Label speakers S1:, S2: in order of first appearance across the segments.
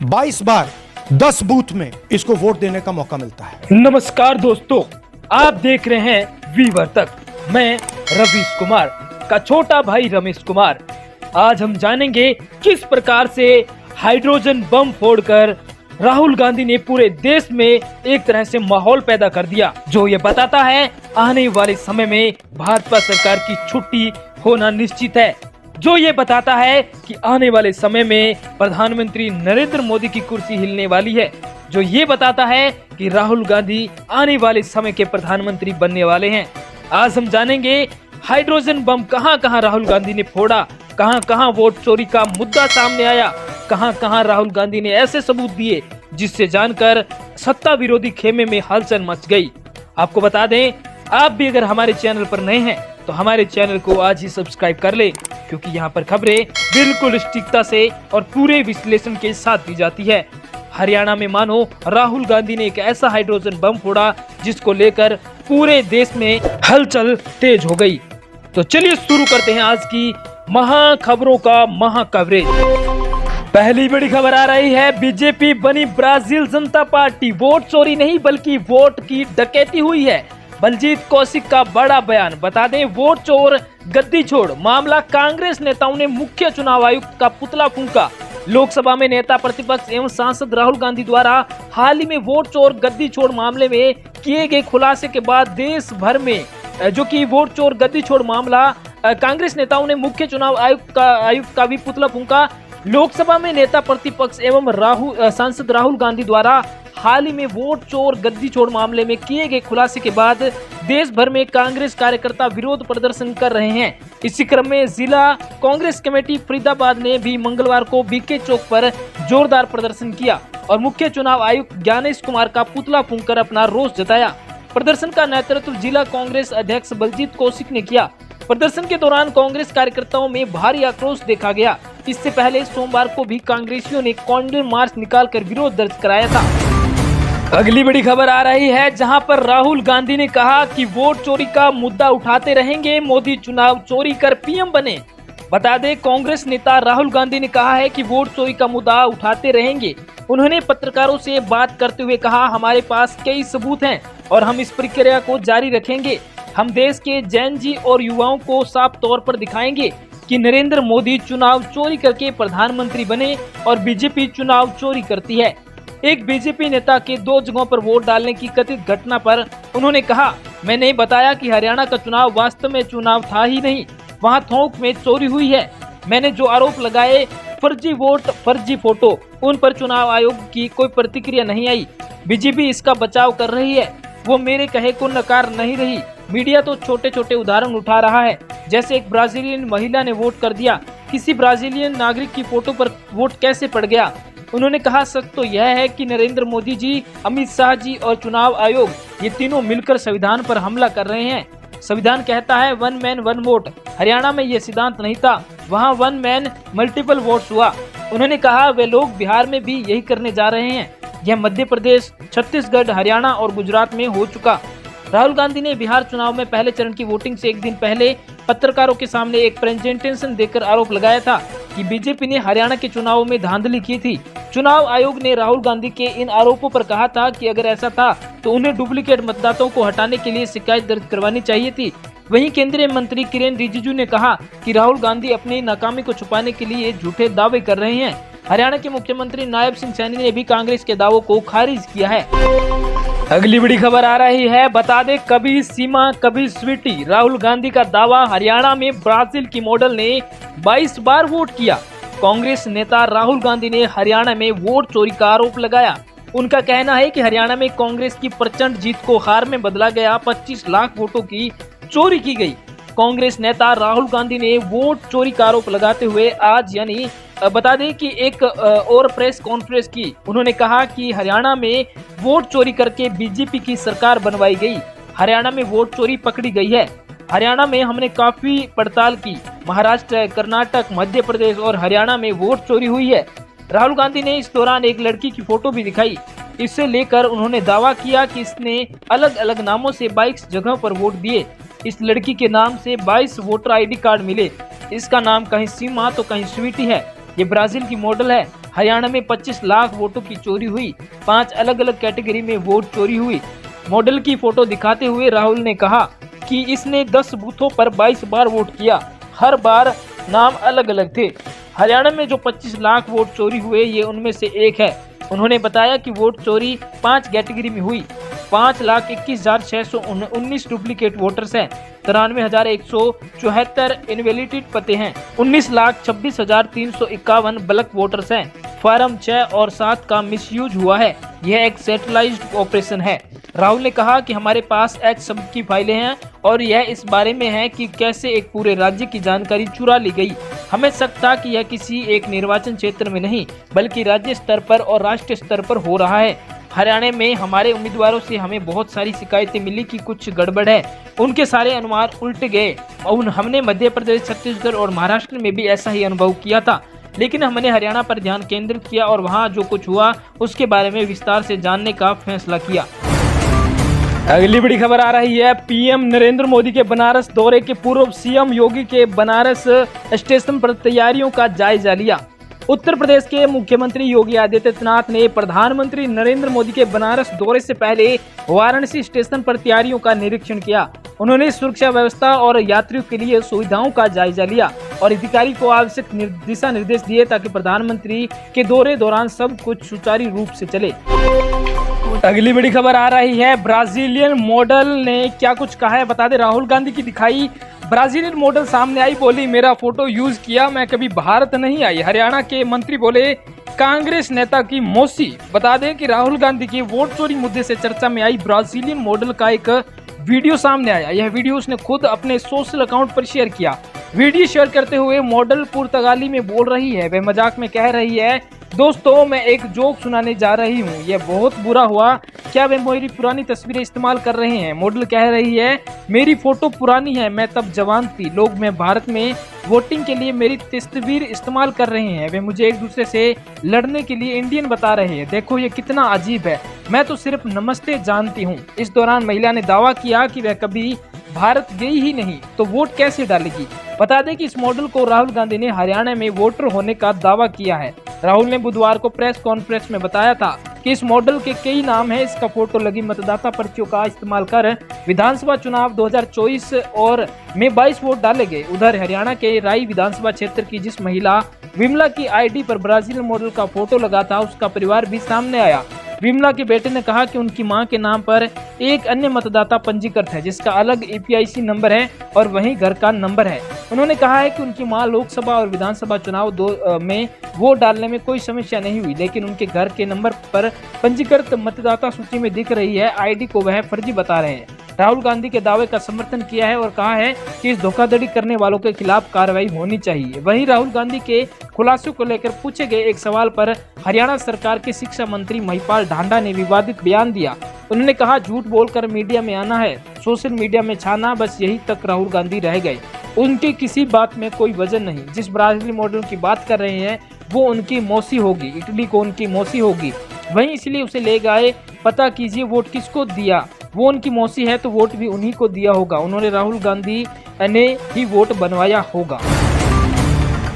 S1: 22 बार 10 booth में इसको vote देने का मौका मिलता है।
S2: नमस्कार दोस्तों, आप देख रहे हैं वीवर तक। मैं रवीश कुमार का छोटा भाई रमेश कुमार। आज हम जानेंगे किस प्रकार से हाइड्रोजन बम फोड़कर राहुल गांधी ने पूरे देश में एक तरह से माहौल पैदा कर दिया, जो ये बताता है आने वाले समय में भाजपा सरकार की छुट्टी होना निश्चित है, जो ये बताता है कि आने वाले समय में प्रधानमंत्री नरेंद्र मोदी की कुर्सी हिलने वाली है, जो ये बताता है कि राहुल गांधी आने वाले समय के प्रधानमंत्री बनने वाले हैं। आज हम जानेंगे हाइड्रोजन बम कहां कहां राहुल गांधी ने फोड़ा, कहां कहां वोट चोरी का मुद्दा सामने आया, कहां कहां राहुल गांधी ने ऐसे सबूत दिए जिससे जानकर सत्ता विरोधी खेमे में हलचल मच गई। आपको बता दें, आप भी अगर हमारे चैनल पर नए हैं तो हमारे चैनल को आज ही सब्सक्राइब कर ले, क्योंकि यहाँ पर खबरें बिल्कुल सटीकता से और पूरे विश्लेषण के साथ दी जाती है। हरियाणा में मानो राहुल गांधी ने एक ऐसा हाइड्रोजन बम फोड़ा जिसको लेकर पूरे देश में हलचल तेज हो गई। तो चलिए शुरू करते हैं आज की महा खबरों का महा कवरेज। पहली बड़ी खबर आ रही है, बीजेपी बनी ब्राजील जनता पार्टी, वोट चोरी नहीं बल्कि वोट की डकैती हुई है। बलजीत कौशिक का बड़ा बयान। बता दें, वोट चोर गद्दी छोड़ मामला, कांग्रेस नेताओं ने मुख्य चुनाव आयुक्त का पुतला फूंका। लोकसभा में नेता प्रतिपक्ष एवं सांसद राहुल गांधी द्वारा हाल ही में वोट चोर गद्दी छोड़ मामले में किए गए खुलासे के बाद देश भर में जो कि वोट चोर गद्दी छोड़ मामला, कांग्रेस नेताओं ने मुख्य चुनाव आयुक्त का भी पुतला फूंका। लोकसभा में नेता प्रतिपक्ष एवं सांसद राहुल गांधी द्वारा हाल ही में वोट चोर गद्दी छोड़ मामले में किए गए खुलासे के बाद देश भर में कांग्रेस कार्यकर्ता विरोध प्रदर्शन कर रहे हैं। इसी क्रम में जिला कांग्रेस कमेटी फरीदाबाद ने भी मंगलवार को बीके चौक पर जोरदार प्रदर्शन किया और मुख्य चुनाव आयुक्त ज्ञानेश कुमार का पुतला फूंककर अपना रोष जताया। प्रदर्शन का नेतृत्व जिला कांग्रेस अध्यक्ष बलजीत कौशिक ने किया। प्रदर्शन के दौरान कांग्रेस कार्यकर्ताओं में भारी आक्रोश देखा गया। इससे पहले सोमवार को भी कांग्रेसियों ने कॉन्डोम मार्च निकालकर विरोध दर्ज कराया था। अगली बड़ी खबर आ रही है, जहां पर राहुल गांधी ने कहा कि वोट चोरी का मुद्दा उठाते रहेंगे, मोदी चुनाव चोरी कर पीएम बने। बता दें, कांग्रेस नेता राहुल गांधी ने कहा है कि वोट चोरी का मुद्दा उठाते रहेंगे। उन्होंने पत्रकारों से बात करते हुए कहा, हमारे पास कई सबूत हैं और हम इस प्रक्रिया को जारी रखेंगे। हम देश के जैन जी और युवाओं को साफ तौर पर दिखाएंगे कि नरेंद्र मोदी चुनाव चोरी करके प्रधानमंत्री बने और बीजेपी चुनाव चोरी करती है। एक बीजेपी नेता के 2 जगहों पर वोट डालने की कथित घटना पर उन्होंने कहा, मैंने बताया कि हरियाणा का चुनाव वास्तव में चुनाव था ही नहीं, वहां थोक में चोरी हुई है। मैंने जो आरोप लगाए, फर्जी वोट, फर्जी फोटो, उन पर चुनाव आयोग की कोई प्रतिक्रिया नहीं आई। बीजेपी इसका बचाव कर रही है, वो मेरे कहे को नकार नहीं रही। मीडिया तो छोटे छोटे उदाहरण उठा रहा है, जैसे एक ब्राजीलियन महिला ने वोट कर दिया, किसी ब्राजीलियन नागरिक की फोटो पर वोट कैसे पड़ गया। उन्होंने कहा, सच तो यह है कि नरेंद्र मोदी जी, अमित शाह जी और चुनाव आयोग, ये तीनों मिलकर संविधान पर हमला कर रहे हैं। संविधान कहता है 1 मैन 1 वोट। हरियाणा में ये सिद्धांत नहीं था, वहाँ 1 मैन मल्टीपल वोट्स हुआ। उन्होंने कहा, वे लोग बिहार में भी यही करने जा रहे हैं। यह मध्य प्रदेश, छत्तीसगढ़, हरियाणा और गुजरात में हो चुका। राहुल गांधी ने बिहार चुनाव में पहले चरण की वोटिंग से एक दिन पहले पत्रकारों के सामने एक प्रेजेंटेशन देकर आरोप लगाया था कि बीजेपी ने हरियाणा के चुनावों में धांधली की थी। चुनाव आयोग ने राहुल गांधी के इन आरोपों पर कहा था कि अगर ऐसा था तो उन्हें डुप्लीकेट मतदाताओं को हटाने के लिए शिकायत दर्ज करवानी चाहिए थी। वहीं केंद्रीय मंत्री किरेन रिजिजू ने कहा कि राहुल गांधी अपनी नाकामी को छुपाने के लिए झूठे दावे कर रहे हैं। हरियाणा के मुख्यमंत्री नायब सिंह सैनी ने भी कांग्रेस के दावों को खारिज किया है। अगली बड़ी खबर आ रही है, बता दें, कभी सीमा कभी स्वीटी, राहुल गांधी का दावा, हरियाणा में ब्राजील की मॉडल ने 22 बार वोट किया। कांग्रेस नेता राहुल गांधी ने हरियाणा में वोट चोरी का आरोप लगाया। उनका कहना है कि हरियाणा में कांग्रेस की प्रचंड जीत को हार में बदला गया, 25 लाख वोटों की चोरी की गई। कांग्रेस नेता राहुल गांधी ने वोट चोरी का आरोप लगाते हुए आज यानी बता दें कि एक और प्रेस कॉन्फ्रेंस की। उन्होंने कहा कि हरियाणा में वोट चोरी करके बीजेपी की सरकार बनवाई गई। हरियाणा में वोट चोरी पकड़ी गई है। हरियाणा में हमने काफी पड़ताल की। महाराष्ट्र, कर्नाटक, मध्य प्रदेश और हरियाणा में वोट चोरी हुई है। राहुल गांधी ने इस दौरान एक लड़की की फोटो भी दिखाई। इससे लेकर उन्होंने दावा किया कि इसने अलग अलग नामों से 22 जगहों पर वोट दिए। इस लड़की के नाम से 22 वोटर आईडी कार्ड मिले। इसका नाम कहीं सीमा तो कहीं स्वीटी है। ये ब्राजील की मॉडल है। हरियाणा में 25 लाख वोटों की चोरी हुई। 5 अलग अलग कैटेगरी में वोट चोरी हुई। मॉडल की फोटो दिखाते हुए राहुल ने कहा कि इसने 10 बूथों पर 22 बार वोट किया, हर बार नाम अलग अलग थे। हरियाणा में जो 25 लाख वोट चोरी हुए ये उनमें से एक है। उन्होंने बताया कि वोट चोरी 5 कैटेगरी में हुई। 5,21,619 डुप्लीकेट वोटर्स हैं। 93,174 इनवैलिडेट पते हैं। 19,26,351 बल्क वोटर्स हैं। फॉर्म 6 और 7 का मिसयूज हुआ है। यह एक सेंट्रलाइज्ड ऑपरेशन है। राहुल ने कहा कि हमारे पास एच सब की फाइलें हैं और यह इस बारे में है कि कैसे एक पूरे राज्य की जानकारी चुरा ली गई। हमें शक था कि यह किसी एक निर्वाचन क्षेत्र में नहीं बल्कि राज्य स्तर पर और राष्ट्रीय स्तर पर हो रहा है। हरियाणा में हमारे उम्मीदवारों से हमें बहुत सारी शिकायतें मिली कि कुछ गड़बड़ है। उनके सारे अनुमान उल्ट गए और हमने मध्य प्रदेश, छत्तीसगढ़ और महाराष्ट्र में भी ऐसा ही अनुभव किया था, लेकिन हमने हरियाणा पर ध्यान केंद्रित किया और वहां जो कुछ हुआ उसके बारे में विस्तार से जानने का फैसला किया। अगली बड़ी खबर आ रही है। पीएम नरेंद्र मोदी के बनारस दौरे के पूर्व सीएम योगी के बनारस स्टेशन पर तैयारियों का जायजा लिया। उत्तर प्रदेश के मुख्यमंत्री योगी आदित्यनाथ ने प्रधानमंत्री नरेंद्र मोदी के बनारस दौरे से पहले वाराणसी स्टेशन पर तैयारियों का निरीक्षण किया। उन्होंने सुरक्षा व्यवस्था और यात्रियों के लिए सुविधाओं का जायजा लिया और अधिकारी को आवश्यक दिशा निर्देश दिए ताकि प्रधानमंत्री के दौरे दौरान सब कुछ सुचारू रूप से चले। अगली बड़ी खबर आ रही है। ब्राजीलियन मॉडल ने क्या कुछ कहा है बता दे। राहुल गांधी की दिखाई ब्राजीलियन मॉडल सामने आई, बोली मेरा फोटो यूज किया, मैं कभी भारत नहीं आई। हरियाणा के मंत्री बोले कांग्रेस नेता की मौसी। बता दें कि राहुल गांधी की वोट चोरी मुद्दे से चर्चा में आई ब्राजीलियन मॉडल का एक वीडियो सामने आया। यह वीडियो उसने खुद अपने सोशल अकाउंट पर शेयर किया। वीडियो शेयर करते हुए मॉडल पुर्तगाली में बोल रही है। वह मजाक में कह रही है, दोस्तों मैं एक जोक सुनाने जा रही हूँ, यह बहुत बुरा हुआ, क्या वे मेरी पुरानी तस्वीरें इस्तेमाल कर रहे हैं। मॉडल कह रही है, मेरी फोटो पुरानी है, मैं तब जवान थी, लोग मैं भारत में वोटिंग के लिए मेरी तस्वीर इस्तेमाल कर रहे हैं, वे मुझे एक दूसरे से लड़ने के लिए इंडियन बता रहे हैं, देखो ये कितना अजीब है, मैं तो सिर्फ नमस्ते जानती हूँ। इस दौरान महिला ने दावा किया कि वह कभी भारत गई ही नहीं तो वोट कैसे डालेगी। बता दें कि इस मॉडल को राहुल गांधी ने हरियाणा में वोटर होने का दावा किया है। राहुल ने बुधवार को प्रेस कॉन्फ्रेंस में बताया था कि इस मॉडल के कई नाम हैं। इसका फोटो लगी मतदाता पर्चियों का इस्तेमाल कर विधानसभा चुनाव 2024 और में 22 वोट डाले गए। उधर हरियाणा के राई विधानसभा क्षेत्र की जिस महिला विमला की आईडी पर ब्राजील मॉडल का फोटो लगा था, उसका परिवार भी सामने आया। विमला के बेटे ने कहा कि उनकी मां के नाम पर एक अन्य मतदाता पंजीकृत है जिसका अलग EPIC नंबर है और वहीं घर का नंबर है। उन्होंने कहा है कि उनकी मां लोकसभा और विधानसभा चुनाव में वोट डालने में कोई समस्या नहीं हुई, लेकिन उनके घर के नंबर पर पंजीकृत मतदाता सूची में दिख रही है आईडी को वह फर्जी बता रहे हैं। राहुल गांधी के दावे का समर्थन किया है और कहा है कि इस धोखाधड़ी करने वालों के खिलाफ कार्रवाई होनी चाहिए। वहीं राहुल गांधी के खुलासों को लेकर पूछे गए एक सवाल पर हरियाणा सरकार के शिक्षा मंत्री महिपाल ढांडा ने विवादित बयान दिया। उन्होंने कहा, झूठ बोलकर मीडिया में आना है, सोशल मीडिया में छाना, बस यही तक राहुल गांधी रह गए। उनकी किसी बात में कोई वजन नहीं। जिस ब्राजील मॉडल की बात कर रहे हैं वो उनकी मौसी होगी, इटली को उनकी मौसी होगी, वहीं इसलिए उसे ले गए। पता कीजिए वोट किसको दिया, वो उनकी मौसी है तो वोट भी उन्हीं को दिया होगा। उन्होंने राहुल गांधी ने ही वोट बनवाया होगा।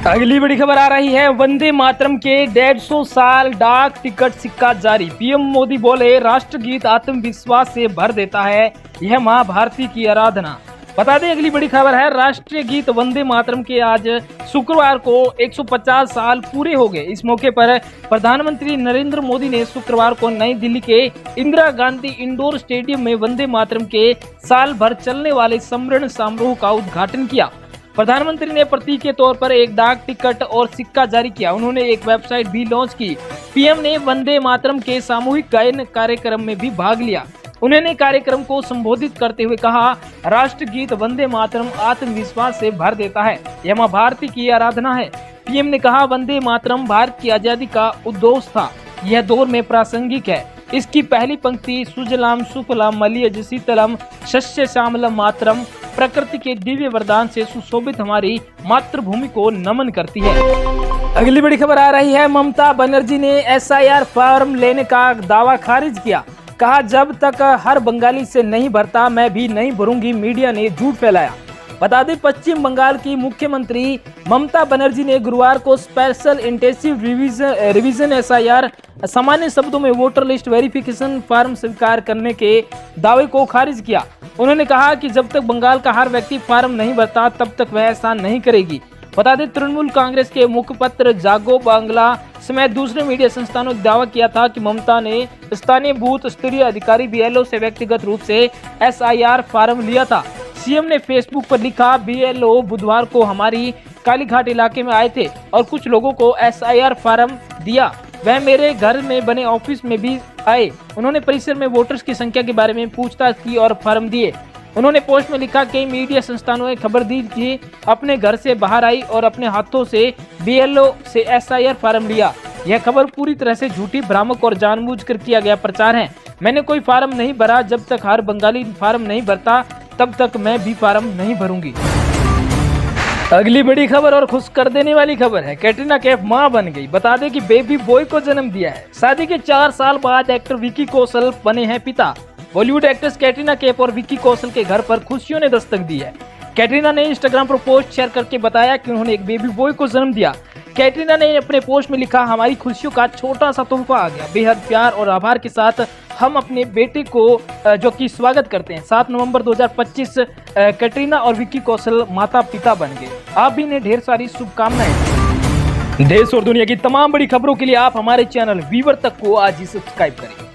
S2: अगली बड़ी खबर आ रही है। वंदे मातरम के 150 साल डाक टिकट सिक्का जारी। पीएम मोदी बोले, राष्ट्रगीत आत्मविश्वास से भर देता है, यह मां भारती की आराधना। बता दें अगली बड़ी खबर है। राष्ट्रीय गीत वंदे मातरम के आज शुक्रवार को 150 साल पूरे हो गए। इस मौके पर प्रधानमंत्री नरेंद्र मोदी ने शुक्रवार को नई दिल्ली के इंदिरा गांधी इंडोर स्टेडियम में वंदे मातरम के साल भर चलने वाले समरण समारोह का उद्घाटन किया। प्रधानमंत्री ने प्रतीक के तौर पर एक डाक टिकट और सिक्का जारी किया। उन्होंने एक वेबसाइट भी लॉन्च की। पीएम ने वंदे मातरम के सामूहिक गायन कार्यक्रम में भी भाग लिया। उन्होंने कार्यक्रम को संबोधित करते हुए कहा, राष्ट्रगीत वंदे मातरम आत्मविश्वास से भर देता है, यह मां भारती की आराधना है। पीएम ने कहा, वंदे मातरम भारत की आजादी का उद्घोष था, यह दौर में प्रासंगिक है। इसकी पहली पंक्ति सुजलाम सुफलाम मलयज शीतलम शस्य श्यामलम मातरम प्रकृति के दिव्य वरदान से सुशोभित हमारी मातृभूमि को नमन करती है। अगली बड़ी खबर आ रही है। ममता बनर्जी ने SIR फॉर्म लेने का दावा खारिज किया। कहा, जब तक हर बंगाली से नहीं भरता मैं भी नहीं भरूंगी। मीडिया ने झूठ फैलाया। बता दें पश्चिम बंगाल की मुख्यमंत्री ममता बनर्जी ने गुरुवार को स्पेशल इंटेंसिव रिवीजन एसआईआर सामान्य शब्दों में वोटर लिस्ट वेरिफिकेशन फॉर्म स्वीकार करने के दावे को खारिज किया। उन्होंने कहा कि जब तक बंगाल का हर व्यक्ति फॉर्म नहीं भरता तब तक वह ऐसा नहीं करेगी। बता दें तृणमूल कांग्रेस के मुखपत्र जागो बांग्ला समेत दूसरे मीडिया संस्थानों ने दावा किया था कि ममता ने स्थानीय बूथ स्तरीय अधिकारी बीएलओ से व्यक्तिगत रूप से एसआईआर फॉर्म लिया था। सीएम ने फेसबुक पर लिखा, बीएलओ बुधवार को हमारी कालीघाट इलाके में आए थे और कुछ लोगों को एसआईआर फॉर्म दिया। वह मेरे घर में बने ऑफिस में भी आए। उन्होंने परिसर में वोटर्स की संख्या के बारे में पूछताछ की और फॉर्म दिए। उन्होंने पोस्ट में लिखा, कई मीडिया संस्थानों ने खबर दी कि अपने घर से बाहर आई और अपने हाथों से बीएलओ से एसआईआर फॉर्म लिया। यह खबर पूरी तरह से झूठी, भ्रामक और जानबूझकर किया गया प्रचार है। मैंने कोई फॉर्म नहीं भरा। जब तक हर बंगाली फॉर्म नहीं भरता तब तक मैं भी फॉर्म नहीं भरूंगी। अगली बड़ी खबर और खुश कर देने वाली खबर है, कैटरीना कैफ मां बन गई। बता दें कि बेबी बॉय को जन्म दिया है। शादी के 4 साल बाद एक्टर विकी कौशल बने हैं पिता। बॉलीवुड एक्ट्रेस कैटरीना कैफ और विकी कौशल के घर पर खुशियों ने दस्तक दी है। कैटरीना ने इंस्टाग्राम पर पोस्ट शेयर करके बताया कि उन्होंने एक बेबी बॉय को जन्म दिया। कैटरीना ने अपने पोस्ट में लिखा, हमारी खुशियों का छोटा सा तोहफा आ गया। बेहद प्यार और आभार के साथ हम अपने बेटे को जो कि स्वागत करते हैं। 7 नवंबर 2025 कैटरीना और विकी कौशल माता पिता बन गए। आप भी इन्हें ढेर सारी शुभकामनाएं। देश और दुनिया की तमाम बड़ी खबरों के लिए आप हमारे चैनल वीवर तक को आज ही सब्सक्राइब करें।